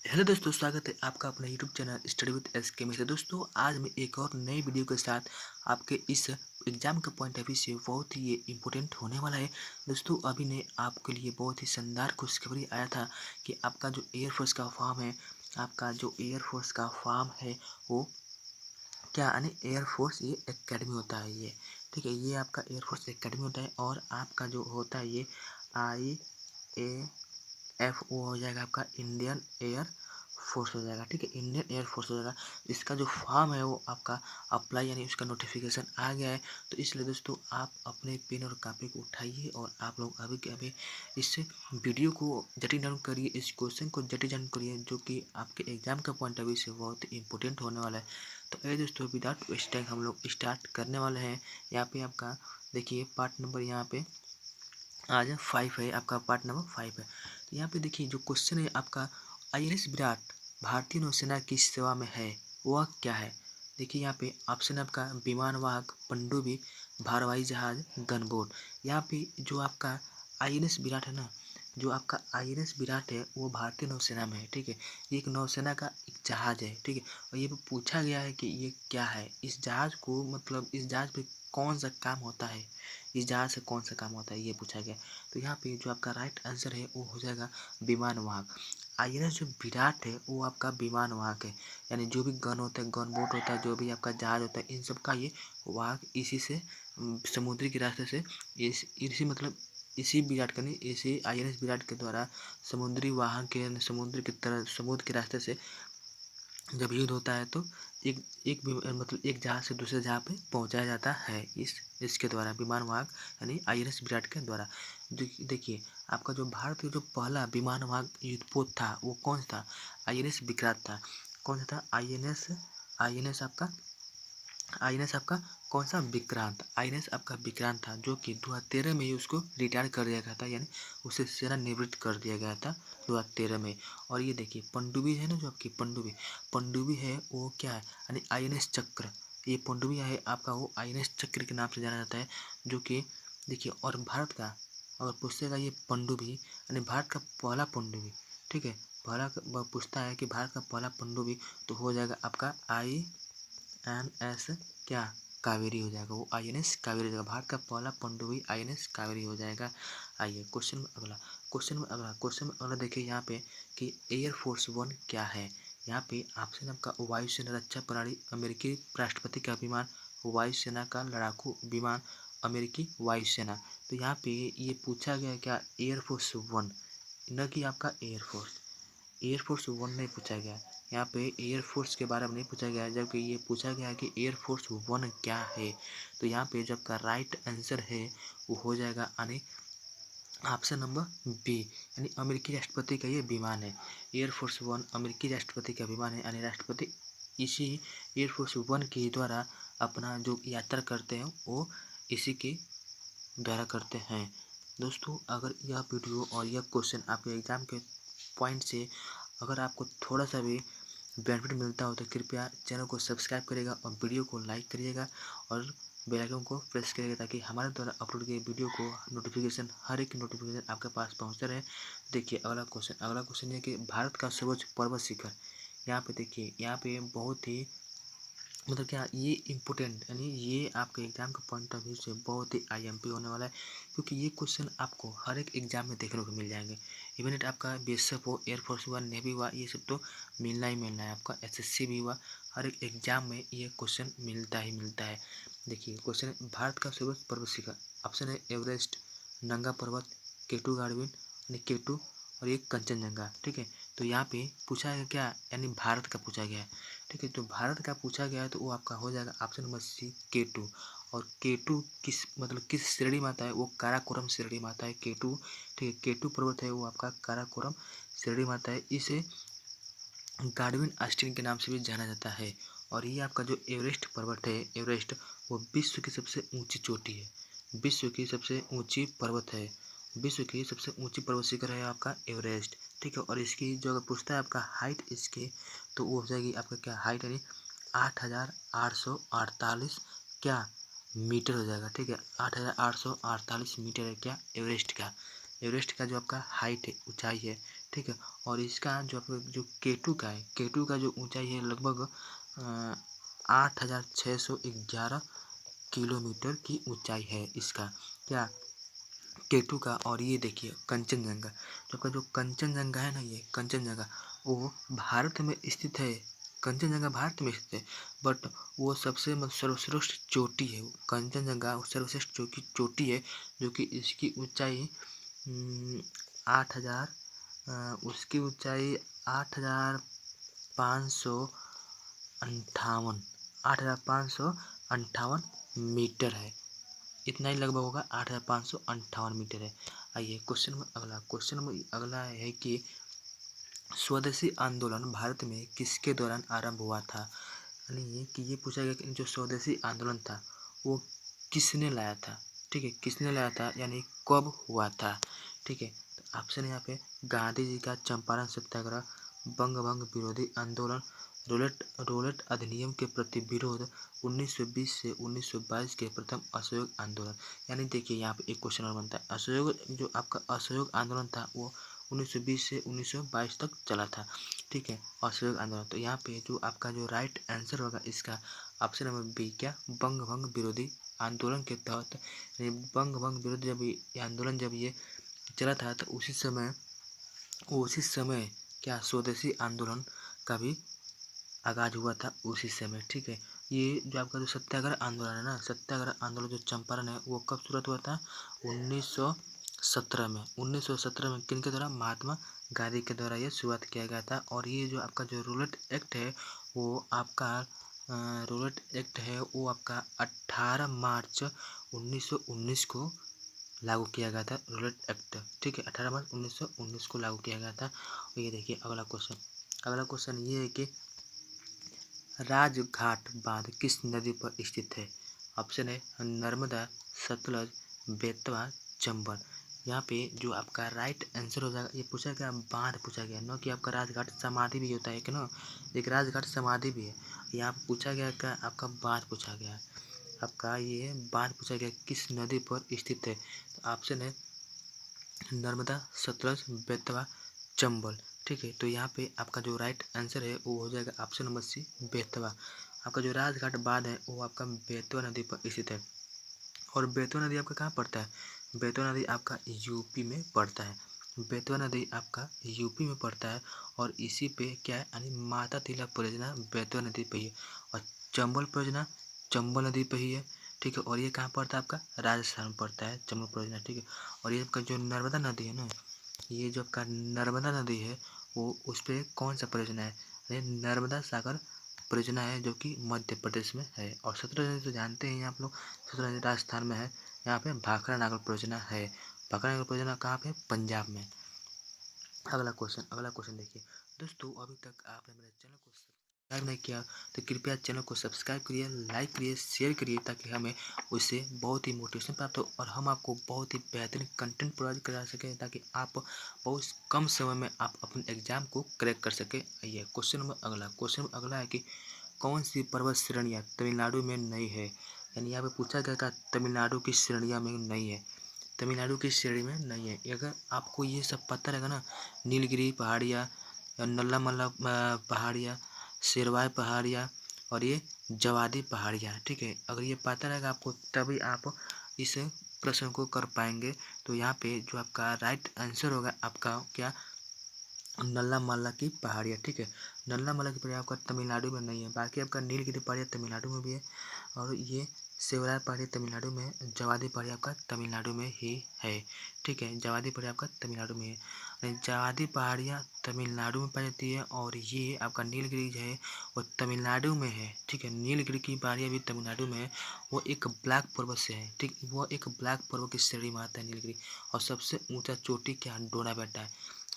Hello दोस्तों, स्वागत है आपका अपने YouTube channel study with SK में। दोस्तों, आज मैं एक और नई वीडियो के साथ आपके इस एग्जाम के पॉइंट ऑफ व्यू से बहुत ही ये इम्पोर्टेंट होने वाला है। दोस्तों, अभी ने आपके लिए बहुत ही शानदार खुशखबरी आया था कि आपका जो एयरफोर्स का फॉर्म है, आपका जो एयरफोर्स का फॉर्म है वो क्या यानी एयरफोर्स ये एकेडमी होता है ये, ठीक है। ये आपका एयरफोर्स एकेडमी होता है और आपका जो होता है ये IAF वो हो जाएगा आपका इंडियन एयर फोर्स हो जाएगा, ठीक है। इंडियन एयर फोर्स हो जाएगा। इसका जो फॉर्म है वो आपका अप्लाई यानी उसका नोटिफिकेशन आ गया है। तो इसलिए दोस्तों आप अपने पेन और कापी को उठाइए और आप लोग अभी के अभी इस वीडियो को जटिल डाउन करिए, इस क्वेश्चन को जटिल डाउन करिए जो कि आपके एग्जाम का पॉइंट ऑफ व्यू से बहुत ही इंपॉर्टेंट होने वाला है। तो ये दोस्तों विदाउट वेस्ट टाइम हम लोग स्टार्ट करने वाले हैं। यहाँ पे आपका देखिए पार्ट नंबर यहाँ पे आज 5 है, आपका पार्ट नंबर 5 है। तो यहाँ पे देखिए जो क्वेश्चन है आपका INS विराट भारतीय नौसेना की सेवा में है वह क्या है। देखिए यहाँ पे ऑप्शन आपका विमान वाहक, पनडुब्बी, भारवाही जहाज, गनबोट। यहाँ पे जो आपका INS विराट है ना, जो आपका INS विराट है वो भारतीय नौसेना में है, ठीक है। ये एक नौसेना का एक जहाज है, ठीक है। और ये पूछा गया है कि ये क्या है, इस जहाज को मतलब इस जहाज पे कौन सा काम होता है, इस जहाज से कौन सा काम होता है ये पूछा गया। तो यहाँ पे जो आपका राइट आंसर है वो हो जाएगा विमान वाहक। INS जो विराट है वो आपका विमान वाहक है, यानी जो भी गन होता है, गन बोट होता है, जो भी आपका जहाज होता है, इन सब का ये वाहक इसी से समुद्री के रास्ते से इसी मतलब इसी विराट का नहीं, इसी INS विराट के द्वारा समुद्री वाहन के समुद्र की तरह समुद्र के रास्ते से जब युद्ध होता है तो एक एक मतलब एक जहाज से दूसरे जहाज पे पहुंचाया जाता है इसके द्वारा, विमान वाहक यानी INS विराट के द्वारा। देखिए आपका जो भारत का जो पहला विमान वाहक युद्धपोत था वो कौन सा था, INS विक्रांत था। कौन सा था, INS आपका कौन सा, विक्रांत। INS आपका विक्रांत था जो कि 2013 में ही उसको रिटायर कर दिया गया था, यानी उसे सेवानिवृत्त कर दिया गया था 2013 में। और ये देखिए पनडुब्बी है ना, जो आपकी पनडुब्बी है वो क्या है, यानी INS चक्र। ये पनडुब्बी है आपका वो INS चक्र के नाम से जाना जाता है, जो कि देखिए। और भारत का अगर पूछेगा ये पनडुब्बी यानी भारत का पहला पनडुब्बी, ठीक है। पहला पूछता है कि भारत का पहला पनडुब्बी, तो हो जाएगा आपका INS क्या, कावेरी हो जाएगा, वो INS कावेरी हो जाएगा। भारत का पहला पनडुब्बी INS कावेरी हो जाएगा। आइए क्वेश्चन में अगला देखिए यहाँ पे कि एयरफोर्स 1 क्या है। यहाँ पे ऑप्शन आपका वायुसेना रक्षा प्रणाली, अमेरिकी राष्ट्रपति का विमान, वायुसेना का लड़ाकू विमान, अमेरिकी वायुसेना। तो यहाँ पे ये पूछा गया क्या, एयरफोर्स 1, न कि आपका एयरफोर्स 1 नहीं पूछा गया। यहाँ पे एयरफोर्स के बारे में नहीं पूछा गया है, जबकि ये पूछा गया है कि एयरफोर्स 1 क्या है। तो यहाँ पे जब का राइट आंसर है वो हो जाएगा यानी ऑप्शन नंबर बी, यानी अमेरिकी राष्ट्रपति का ये विमान है। एयरफोर्स 1 अमेरिकी राष्ट्रपति का विमान है, यानी राष्ट्रपति इसी एयरफोर्स 1 के द्वारा अपना जो यात्रा करते हैं वो इसी के द्वारा करते हैं। दोस्तों, अगर यह वीडियो और यह क्वेश्चन आपके एग्जाम के पॉइंट से अगर आपको थोड़ा सा भी बेनिफिट मिलता हो तो कृपया चैनल को सब्सक्राइब करिएगा और वीडियो को लाइक करिएगा और बेल आइकन को प्रेस करिएगा, ताकि हमारे द्वारा अपलोड किए वीडियो को नोटिफिकेशन हर एक नोटिफिकेशन आपके पास पहुंचता रहे। देखिए अगला क्वेश्चन ये कि भारत का सर्वोच्च पर्वत शिखर। यहाँ पे देखिए, यहाँ पे बहुत ही मतलब क्या ये इम्पोर्टेंट, यानी ये आपके एग्जाम के पॉइंट ऑफ व्यू से बहुत ही IMP होने वाला है, क्योंकि ये क्वेश्चन आपको हर एक एग्जाम में देखने को मिल जाएंगे। इवन इट आपका BSF हो, एयरफोर्स हुआ, नेवी हुआ, ये सब तो मिलना ही मिलना है। आपका SSC भी हुआ, हर एक एग्जाम में ये क्वेश्चन मिलता ही मिलता है। देखिए क्वेश्चन, भारत का सर्वोच्च पर्वत शिखर, ऑप्शन है एवरेस्ट, नंगा पर्वत, केटू गार्डविन यानी केटू, और ये कंचनजंगा, ठीक है। तो यहाँ पे पूछा है क्या, यानी भारत का पूछा गया है, ठीक है। तो भारत का पूछा गया है तो वो आपका हो जाएगा ऑप्शन नंबर सी, केटू। और केटू किस मतलब किस श्रेणी में आता है, वो काराकोरम श्रेणी में आता है केटू, ठीक है। केटू पर्वत है वो आपका काराकोरम श्रेणी में आता है। इसे गार्डविन आस्टीन के नाम से भी जाना जाता है। और ये आपका जो एवरेस्ट पर्वत है, एवरेस्ट, वो विश्व की सबसे ऊंची चोटी है, विश्व की सबसे ऊंची पर्वत है, विश्व की सबसे ऊंची पर्वत शिखर है आपका एवरेस्ट, ठीक है। और इसकी जो अगर पूछता है आपका हाइट इसके, तो वो हो जाएगी आपका क्या हाइट, यानी 8,848 क्या मीटर हो जाएगा, ठीक है। 8,848 मीटर है क्या एवरेस्ट का जो आपका हाइट है, ऊंचाई है, ठीक है। और इसका जो आपका जो केटू का है, केटू का जो ऊंचाई है लगभग 8,611 किलोमीटर की ऊंचाई है इसका, क्या, केटू का। और ये देखिए कंचनजंगा, जो आपका जो कंचनजंगा है ना, ये कंचनजंगा वो भारत में स्थित है। कंचनजंगा भारत में स्थित है, बट वो सबसे सर्वश्रेष्ठ चोटी है। कंचनजंगा सर्वश्रेष्ठ चोटी है, जो कि इसकी ऊंचाई 8,000, उसकी ऊंचाई 8,558, 8,558 मीटर है। इतना ही लगभग होगा, 8,558 मीटर है। आइए क्वेश्चन में अगला, क्वेश्चन में अगला है कि स्वदेशी आंदोलन भारत में किसके दौरान आरंभ हुआ था। यानी कि ये पूछा गया कि जो स्वदेशी आंदोलन था वो किसने लाया था, ठीक है, किसने लाया था, यानी कब हुआ था, ठीक है। तो ऑप्शन यहाँ पे गांधी जी का चंपारण सत्याग्रह, बंग भंग विरोधी आंदोलन, रोलेट रोलेट अधिनियम के प्रति विरोध, 1920 से 1922 के प्रथम असहयोग आंदोलन। यानी देखिए यहाँ पे एक क्वेश्चन और बनता है, असहयोग जो आपका असहयोग आंदोलन था वो 1920 से 1922 तक चला था, ठीक है, असहयोग आंदोलन। तो यहाँ पे जो आपका जो राइट आंसर होगा इसका ऑप्शन नंबर बी, क्या, बंग भंग विरोधी आंदोलन के तहत। बंग भंग विरोधी जब ये आंदोलन जब ये चला था तो उसी समय क्या स्वदेशी आंदोलन का भी आगाज हुआ था उसी समय, ठीक है। ये जो आपका जो सत्याग्रह आंदोलन है ना, सत्याग्रह आंदोलन जो चंपारण है वो कब शुरू हुआ था, 1917 में। 1917 में किनके द्वारा, महात्मा गांधी के द्वारा ये शुरुआत किया गया था। और ये जो आपका जो रूलेट एक्ट है वो आपका रूलेट एक्ट है वो आपका 18 मार्च 1919 को लागू किया गया था, रूलेट एक्ट, ठीक है, 18 मार्च 1919 को लागू किया गया था। और ये देखिए अगला क्वेश्चन, अगला क्वेश्चन ये है कि राजघाट बांध किस नदी पर स्थित है। ऑप्शन है नर्मदा, सतलज, बेतवा, चंबल। यहाँ पे जो आपका राइट आंसर हो जाएगा, ये पूछा गया बांध पूछा गया ना, कि आपका राजघाट समाधि भी होता है कि ना, एक राजघाट समाधि भी है। यहाँ पूछा गया का आपका बांध पूछा गया है, आपका ये बांध पूछा गया किस नदी पर स्थित है। तो ऑप्शन है नर्मदा, सतलज, बेतवा, चंबल, ठीक है। तो यहाँ पे आपका जो राइट आंसर है वो हो जाएगा ऑप्शन नंबर सी, बेतवा। आपका जो राजघाट बांध है वो आपका बेतवा नदी पर स्थित है। और बेतवा नदी आपका कहाँ पड़ता है, बेतवा नदी आपका यूपी में पड़ता है। बेतवा नदी आपका यूपी में पड़ता है। और इसी पे क्या है, यानी माता तिलक परियोजना बेतवा नदी पे ही है। और चंबल परियोजना चंबल नदी पे ही है, ठीक है। और ये कहाँ पड़ता है, आपका राजस्थान में पड़ता है चंबल परियोजना, ठीक है। और ये आपका जो नर्मदा नदी है ना, ये जो आपका नर्मदा नदी है वो उस पर कौन सा परियोजना है, ये नर्मदा सागर परियोजना है, जो कि मध्य प्रदेश में है। और सतलज नदी तो जानते हैं आप लोग, सतलज नदी राजस्थान में है। यहाँ पे भाखड़ा नागल परियोजना है, भाखड़ा नागल परियोजना कहाँ पे, पंजाब में। अगला क्वेश्चन देखिए दोस्तों, अभी तक आपने मेरे चैनल को सब्सक्राइब नहीं किया तो कृपया चैनल को सब्सक्राइब करिए, लाइक करिए, शेयर करिए, ताकि हमें उससे बहुत ही मोटिवेशन प्राप्त हो और हम आपको बहुत ही बेहतरीन कंटेंट प्रोवाइड करा सकें, ताकि आप बहुत कम समय में आप अपने एग्जाम को क्रैक कर सकें। आइए क्वेश्चन अगला है कि कौन सी पर्वत श्रेणियाँ तमिलनाडु में नहीं है। यानी यहाँ पे पूछा गया का तमिलनाडु की श्रेणियाँ में नहीं है, तमिलनाडु की श्रेणी में नहीं है। अगर आपको ये सब पता रहेगा ना, नीलगिरी पहाड़ियाँ, नल्ला पहाड़ियाँ, शेरवाई पहाड़ियाँ और ये जवादी पहाड़ियाँ, ठीक है, अगर ये पता रहेगा आपको तभी आप इस प्रश्न को कर पाएंगे। तो यहाँ पे जो आपका राइट आंसर होगा आपका क्या, नल्ला मल्ला की पहाड़ियाँ, ठीक है। नल्ला मल्ला की पहाड़ियाँ आपका तमिलनाडु में नहीं है, बाकी आपका नीलगिरी पहाड़ियाँ तमिलनाडु में भी है। और ये सेवराय पहाड़ी तमिलनाडु में है, जवादी पहाड़ी आपका तमिलनाडु में ही है, ठीक है, जवादी पहाड़ी आपका तमिलनाडु में है। जवादी पहाड़ियाँ तमिलनाडु में पाई जाती है। और ये आपका नीलगिरी जो है वो तमिलनाडु में है, ठीक है, नीलगिरी की पहाड़ियाँ भी तमिलनाडु में है। वो एक ब्लैक पर्वत से है, ठीक, वो एक ब्लैक पर्वत की श्रेणी में आता है नीलगिरी। और सबसे ऊंचा चोटी क्या, डोडा बेटा है।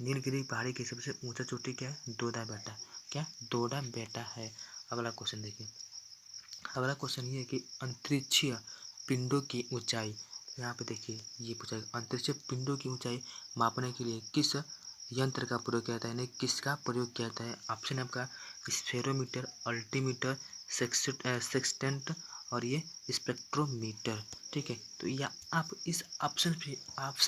नीलगिरी पहाड़ी की सबसे ऊंचा चोटी क्या है, डोडा बेटा, क्या, डोडा बेटा है। अगला क्वेश्चन देखिए, अगला क्वेश्चन ये है कि अंतरिक्षीय पिंडों की ऊंचाई। यहाँ पे देखिए ये पूछा गया, अंतरिक्षीय पिंडों की ऊंचाई मापने के लिए किस यंत्र का प्रयोग किया जाता है, यानी किसका प्रयोग किया जाता है। ऑप्शन है आपका स्फेरोमीटर, अल्टीमीटर, सेक्सटेंट और ये स्पेक्ट्रोमीटर, ठीक है। तो या आप इस ऑप्शन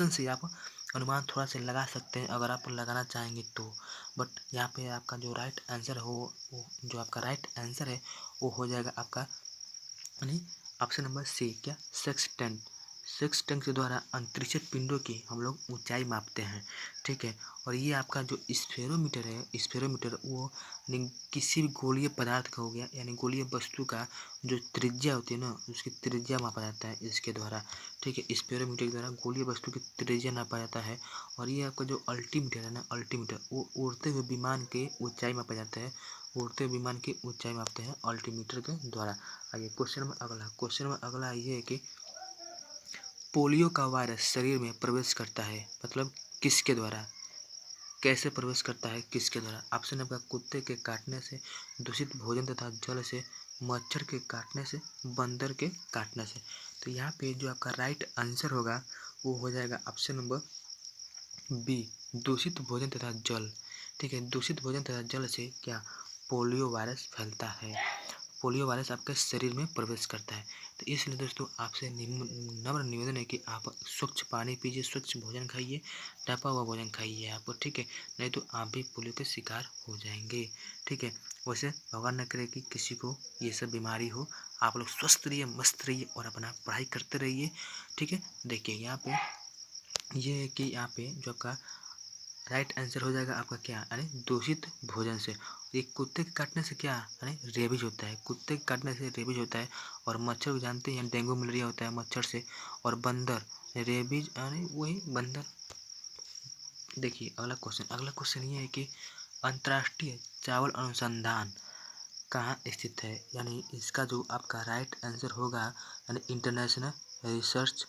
से आप अनुमान थोड़ा सा लगा सकते हैं अगर आप लगाना चाहेंगे तो। बट यहाँ पे आपका जो राइट आंसर हो, वो जो आपका राइट आंसर है वो हो जाएगा आपका यानी ऑप्शन नंबर सी, क्या, सेक्सटेंट। सेक्सटेंट के द्वारा अंतरिक्ष पिंडों की हम लोग ऊंचाई मापते हैं, ठीक है। और ये आपका जो स्फेरोमीटर है, स्फेरोमीटर वो यानी किसी भी गोलीय पदार्थ का हो गया, यानी गोलीय वस्तु का जो त्रिज्या होती है ना, उसकी त्रिज्या मापा जाता है इसके द्वारा, ठीक है। स्फेरोमीटर के द्वारा गोलीय वस्तु की त्रिज्या नापा जाता है। और ये आपका जो अल्टीमीटर है ना, अल्टीमीटर वो उड़ते हुए विमान के ऊंचाई मापा जाता है, उड़ते हुए विमान की ऊंचाई मापते हैं अल्टीमीटर के द्वारा। आइए क्वेश्चन में अगला ये है कि पोलियो का वायरस शरीर में प्रवेश करता है, मतलब किसके द्वारा, कैसे प्रवेश करता है, किसके द्वारा। ऑप्शन आपका कुत्ते के काटने से, दूषित भोजन तथा जल से, मच्छर के काटने से, बंदर के काटने से। तो यहाँ पे जो आपका राइट आंसर होगा वो हो जाएगा ऑप्शन नंबर बी, दूषित भोजन तथा जल, ठीक है। दूषित भोजन तथा जल से क्या पोलियो वायरस फैलता है, पोलियो वायरस आपके शरीर में प्रवेश करता है। तो इसलिए दोस्तों आपसे नम्र निवेदन है कि आप स्वच्छ पानी पीजिए, स्वच्छ भोजन खाइए, ढपा हुआ भोजन खाइए आप, ठीक है। नहीं तो आप भी पोलियो के शिकार हो जाएंगे, ठीक है। वैसे भगवान न करे कि किसी को ये सब बीमारी हो। आप लोग स्वस्थ रहिए, मस्त रहिए और अपना पढ़ाई करते रहिए, ठीक है। देखिए यहाँ पे ये है कि यहाँ पे जो आपका राइट आंसर हो जाएगा आपका क्या, यानी दूषित भोजन से। एक कुत्ते के काटने से क्या, यानी रेबीज होता है, कुत्ते के काटने से रेबीज होता है। और मच्छर को जानते हैं डेंगू मलेरिया होता है मच्छर से। और बंदर, रेबीज यानी वही बंदर। देखिए अगला क्वेश्चन ये है कि अंतर्राष्ट्रीय चावल अनुसंधान कहाँ स्थित है, यानी इसका जो आपका राइट आंसर होगा यानी इंटरनेशनल रिसर्च,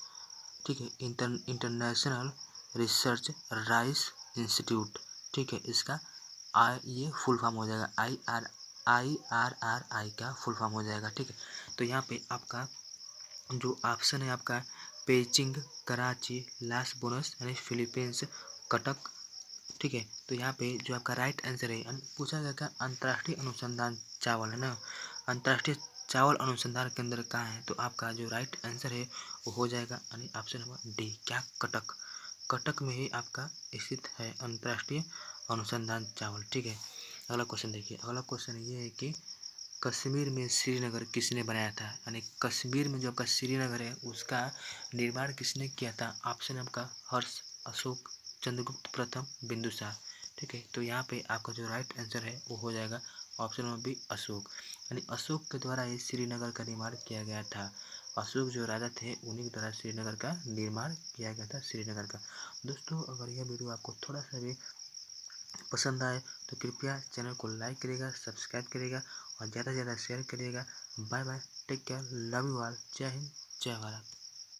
ठीक है, इंटरनेशनल रिसर्च राइस इंस्टीट्यूट, ठीक है। इसका ये फुल फॉर्म हो जाएगा IRRI का फुल फॉर्म हो जाएगा, ठीक है। तो यहाँ पे आपका जो ऑप्शन है आपका पेचिंग, कराची, लास बोनस यानी फिलीपींस, कटक, ठीक है। तो यहाँ पे जो आपका राइट आंसर है पूछा गया क्या, अंतर्राष्ट्रीय अनुसंधान चावल है ना, अंतर्राष्ट्रीय चावल अनुसंधान केंद्र कहाँ है। तो आपका जो राइट आंसर है वो हो जाएगा यानी ऑप्शन नंबर डी, क्या, कटक। कटक में ही आपका स्थित है अंतर्राष्ट्रीय अनुसंधान चावल, ठीक है। अगला क्वेश्चन देखिए, अगला क्वेश्चन ये है कि कश्मीर में श्रीनगर किसने बनाया था, यानी कश्मीर में जो आपका श्रीनगर है उसका निर्माण किसने किया था। ऑप्शन आपका हर्ष, अशोक, चंद्रगुप्त प्रथम, बिंदुसार, ठीक है। तो यहाँ पे आपका जो राइट आंसर है वो हो जाएगा ऑप्शन नंबर बी, अशोक, यानी अशोक के द्वारा ये श्रीनगर का निर्माण किया गया था। अशोक जो राजा थे उन्हीं के द्वारा श्रीनगर का निर्माण किया गया था, श्रीनगर का। दोस्तों अगर यह वीडियो आपको थोड़ा सा भी पसंद आए तो कृपया चैनल को लाइक करिएगा, सब्सक्राइब करिएगा और ज़्यादा से ज़्यादा शेयर करिएगा। Bye bye, take care, love you all, जय हिंद, जय भारत।